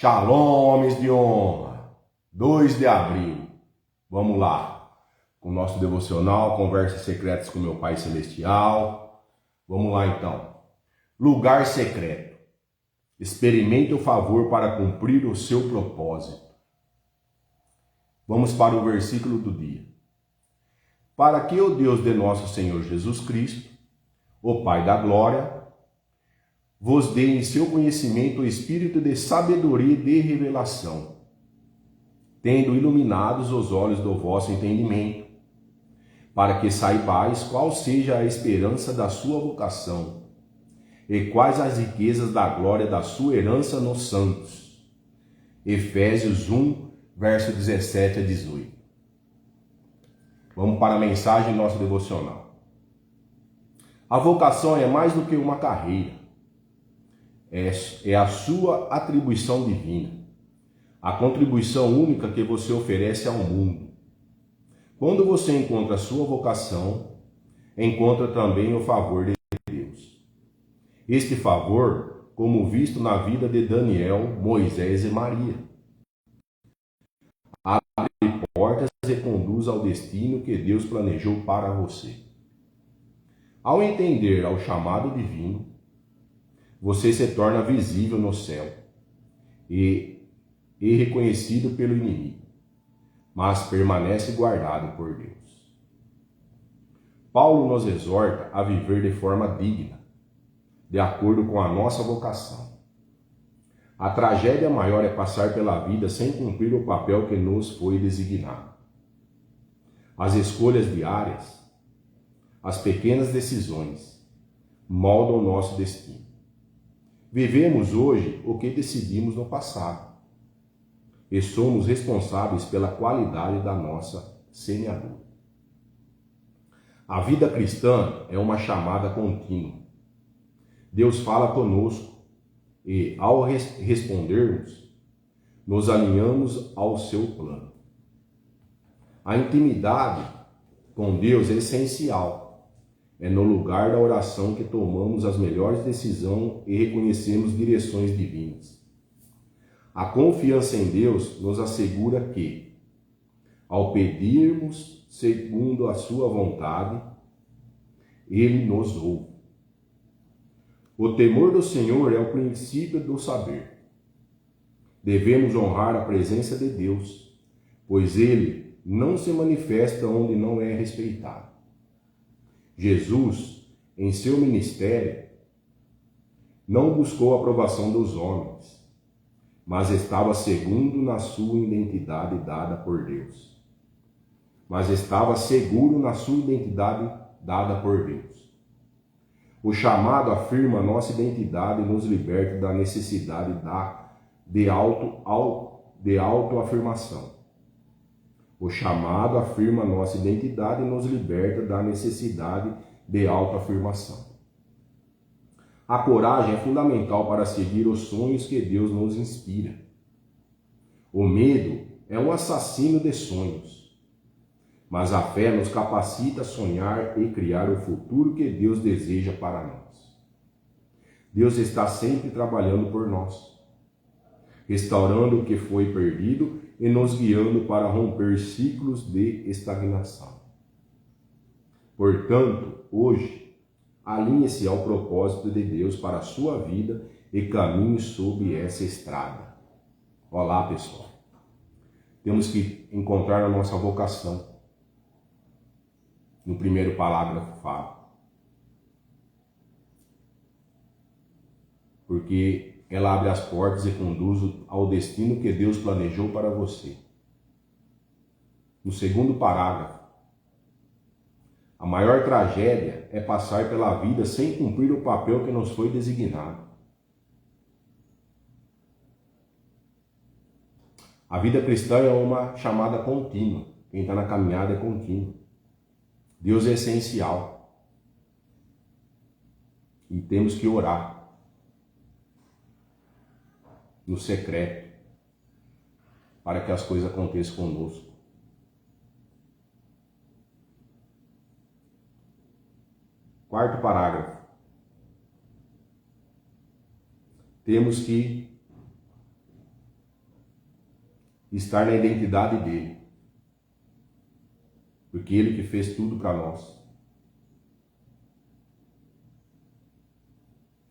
Shalom, homens de honra. 2 de abril. Vamos lá. Com o nosso devocional, Conversas Secretas com meu Pai Celestial. Vamos lá então. Lugar secreto. Experimente o favor para cumprir o seu propósito. Vamos para o versículo do dia. Para que o Deus de nosso Senhor Jesus Cristo, o Pai da glória, vos dê em seu conhecimento o espírito de sabedoria e de revelação, tendo iluminados os olhos do vosso entendimento, para que saibais qual seja a esperança da sua vocação e quais as riquezas da glória da sua herança nos santos. Efésios 1, verso 17 a 18. Vamos para a mensagem do nosso devocional. A vocação é mais do que uma carreira. É a sua atribuição divina, a contribuição única que você oferece ao mundo. Quando você encontra a sua vocação, encontra também o favor de Deus. Este favor, como visto na vida de Daniel, Moisés e Maria, abre portas e conduz ao destino que Deus planejou para você. Ao entender ao chamado divino, você se torna visível no céu e reconhecido pelo inimigo, mas permanece guardado por Deus. Paulo nos exorta a viver de forma digna, de acordo com a nossa vocação. A tragédia maior é passar pela vida sem cumprir o papel que nos foi designado. As escolhas diárias, as pequenas decisões, moldam o nosso destino. Vivemos hoje o que decidimos no passado e somos responsáveis pela qualidade da nossa semeadura. A vida cristã é uma chamada contínua. Deus fala conosco e, ao respondermos, nos alinhamos ao seu plano. A intimidade com Deus é essencial. É no lugar da oração que tomamos as melhores decisões e reconhecemos direções divinas. A confiança em Deus nos assegura que, ao pedirmos segundo a sua vontade, Ele nos ouve. O temor do Senhor é o princípio do saber. Devemos honrar a presença de Deus, pois Ele não se manifesta onde não é respeitado. Jesus, em seu ministério, não buscou a aprovação dos homens, mas estava segundo na sua identidade dada por Deus. O chamado afirma nossa identidade e nos liberta da necessidade de autoafirmação. O chamado afirma nossa identidade e nos liberta da necessidade de autoafirmação. A coragem é fundamental para seguir os sonhos que Deus nos inspira. O medo é um assassino de sonhos, mas a fé nos capacita a sonhar e criar o futuro que Deus deseja para nós. Deus está sempre trabalhando por nós, restaurando o que foi perdido e nos guiando para romper ciclos de estagnação. Portanto, hoje, alinhe-se ao propósito de Deus para a sua vida e caminhe sob essa estrada. Olá, pessoal. Temos que encontrar a nossa vocação. No primeiro parágrafo fala. Porque ela abre as portas e conduz ao destino que Deus planejou para você. No segundo parágrafo, a maior tragédia é passar pela vida sem cumprir o papel que nos foi designado. A vida cristã é uma chamada contínua. Quem está na caminhada é contínuo. Deus é essencial. E temos que orar no secreto, para que as coisas aconteçam conosco. Quarto parágrafo. Temos que estar na identidade dele. Porque ele que fez tudo para nós.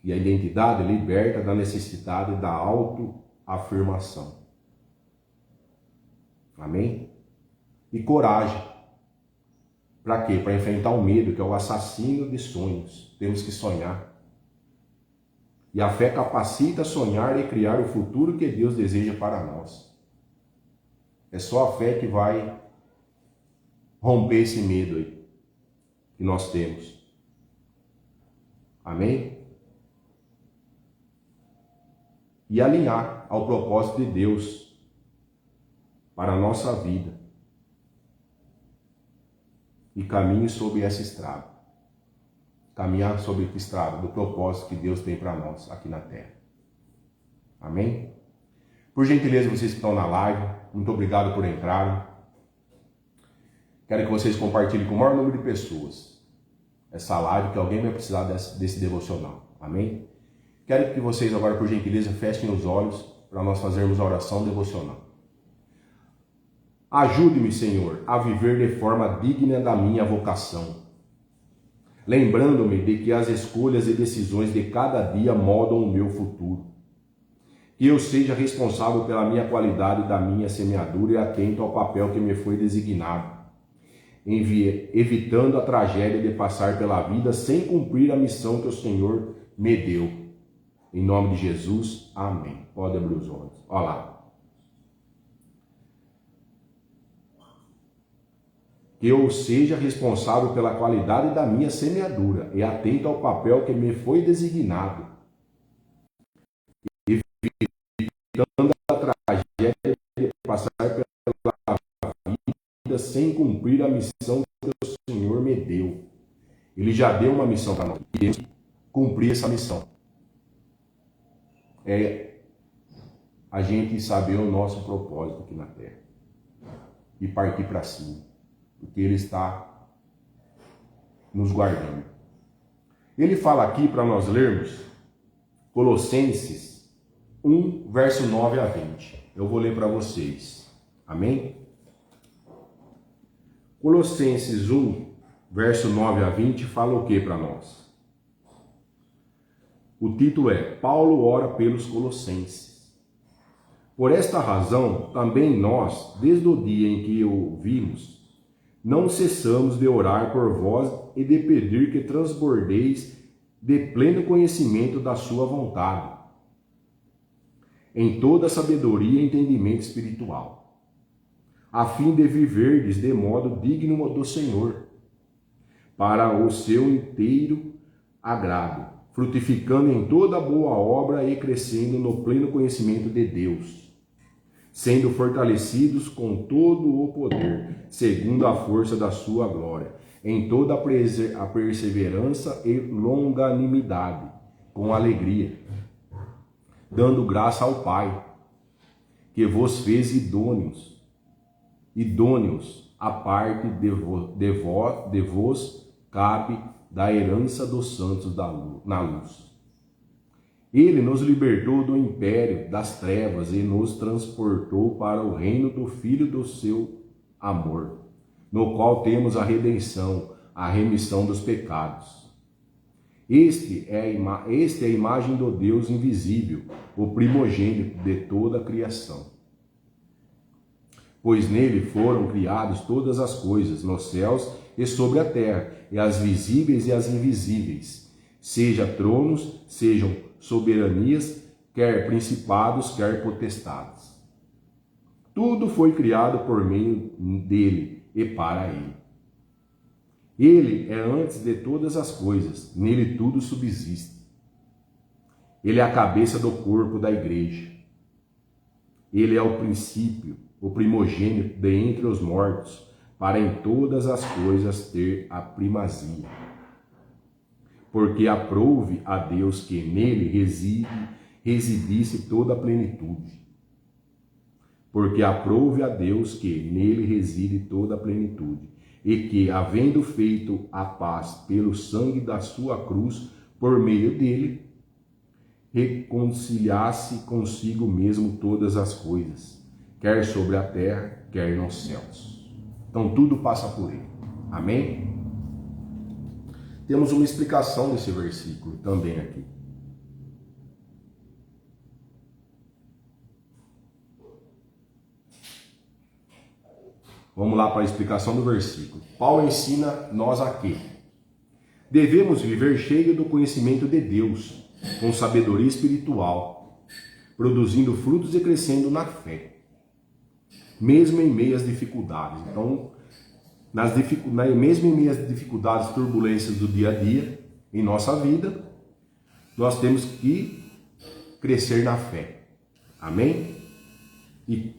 E a identidade liberta da necessidade da autoafirmação. Amém? E coragem. Para quê? Para enfrentar o medo, que é o assassino de sonhos. Temos que sonhar. E a fé capacita a sonhar e criar o futuro que Deus deseja para nós. É só a fé que vai romper esse medo aí que nós temos. Amém? E alinhar ao propósito de Deus para a nossa vida. E caminhe sobre essa estrada. Caminhar sobre essa estrada do propósito que Deus tem para nós aqui na terra. Amém? Por gentileza, vocês que estão na live, muito obrigado por entrarem. Quero que vocês compartilhem com o maior número de pessoas essa live, que alguém vai precisar desse devocional. Amém? Quero que vocês agora, por gentileza, fechem os olhos para nós fazermos a oração devocional. Ajude-me, Senhor, a viver de forma digna da minha vocação, lembrando-me de que as escolhas e decisões de cada dia moldam o meu futuro. Que eu seja responsável pela minha qualidade e da minha semeadura e atento ao papel que me foi designado, evitando a tragédia de passar pela vida sem cumprir a missão que o Senhor me deu. Em nome de Jesus, amém. Pode abrir os olhos. Olha lá. Que eu seja responsável pela qualidade da minha semeadura e atento ao papel que me foi designado, evitando a tragédia de passar pela vida sem cumprir a missão que o Senhor me deu. Ele já deu uma missão para nós e temos que cumprir essa missão. É a gente saber o nosso propósito aqui na terra e partir para cima. Porque Ele está nos guardando. Ele fala aqui para nós lermos Colossenses 1, verso 9 a 20. Eu vou ler para vocês. Amém? Colossenses 1, verso 9 a 20 fala o que para nós? O título é Paulo ora pelos Colossenses. Por esta razão, também nós, desde o dia em que o vimos, não cessamos de orar por vós e de pedir que transbordeis de pleno conhecimento da sua vontade, em toda sabedoria e entendimento espiritual, a fim de viverdes de modo digno do Senhor, para o seu inteiro agrado, frutificando em toda boa obra e crescendo no pleno conhecimento de Deus, sendo fortalecidos com todo o poder, segundo a força da sua glória, em toda a perseverança e longanimidade, com alegria, dando graça ao Pai, que vos fez idôneos a parte de vos cabe da herança dos santos na luz. Ele nos libertou do império das trevas e nos transportou para o reino do Filho do seu amor, no qual temos a redenção, a remissão dos pecados. Este é a imagem do Deus invisível, o primogênito de toda a criação. Pois nele foram criadas todas as coisas, nos céus e sobre a terra, e as visíveis e as invisíveis, seja tronos, sejam soberanias, quer principados, quer potestades. Tudo foi criado por meio dele e para ele. Ele é antes de todas as coisas, nele tudo subsiste. Ele é a cabeça do corpo da igreja. Ele é o princípio, o primogênito de entre os mortos, para em todas as coisas ter a primazia. Porque aprouve a Deus que nele residisse toda a plenitude. Porque aprouve a Deus que nele reside toda a plenitude, e que, havendo feito a paz pelo sangue da sua cruz, por meio dele, reconciliasse consigo mesmo todas as coisas, quer sobre a terra, quer nos céus. Então tudo passa por ele. Amém? Temos uma explicação desse versículo também aqui. Vamos lá para a explicação do versículo. Paulo ensina nós a quê? Devemos viver cheio do conhecimento de Deus, com sabedoria espiritual, produzindo frutos e crescendo na fé, mesmo em meio às dificuldades. Então, mesmo em meio às dificuldades, turbulências do dia a dia, em nossa vida, nós temos que crescer na fé. Amém? E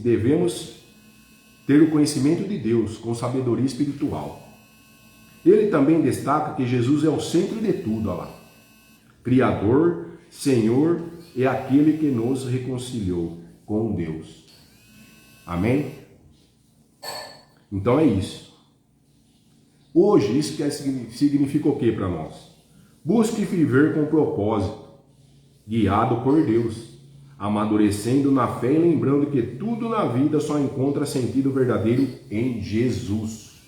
devemos ter o conhecimento de Deus com sabedoria espiritual. Ele também destaca que Jesus é o centro de tudo, olha lá. Criador, Senhor é aquele que nos reconciliou com Deus. Amém? Então é isso. Hoje, isso significa o que para nós? Busque viver com propósito, guiado por Deus, amadurecendo na fé e lembrando que tudo na vida só encontra sentido verdadeiro em Jesus.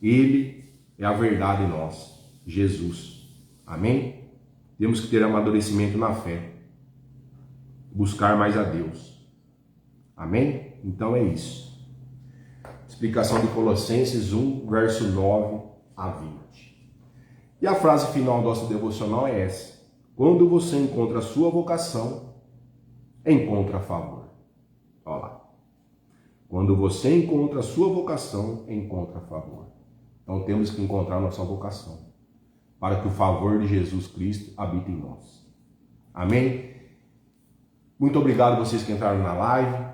Ele é a verdade em nós, Jesus. Amém? Temos que ter amadurecimento na fé, buscar mais a Deus. Amém? Então é isso. Explicação de Colossenses 1, verso 9 a 20. E a frase final do nosso devocional é essa: quando você encontra a sua vocação, encontra favor. Olha lá. Quando você encontra a sua vocação, encontra favor. Então temos que encontrar a nossa vocação, para que o favor de Jesus Cristo habite em nós. Amém? Muito obrigado a vocês que entraram na live.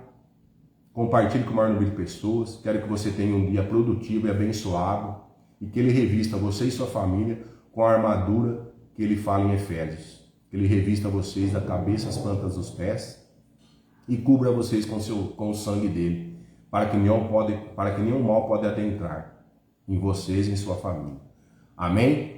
Compartilhe com o maior número de pessoas. Quero que você tenha um dia produtivo e abençoado, e que ele revista você e sua família com a armadura que ele fala em Efésios. Que ele revista vocês da cabeça às plantas dos pés e cubra vocês com o sangue dele, para que nenhum mal pode adentrar em vocês e em sua família. Amém?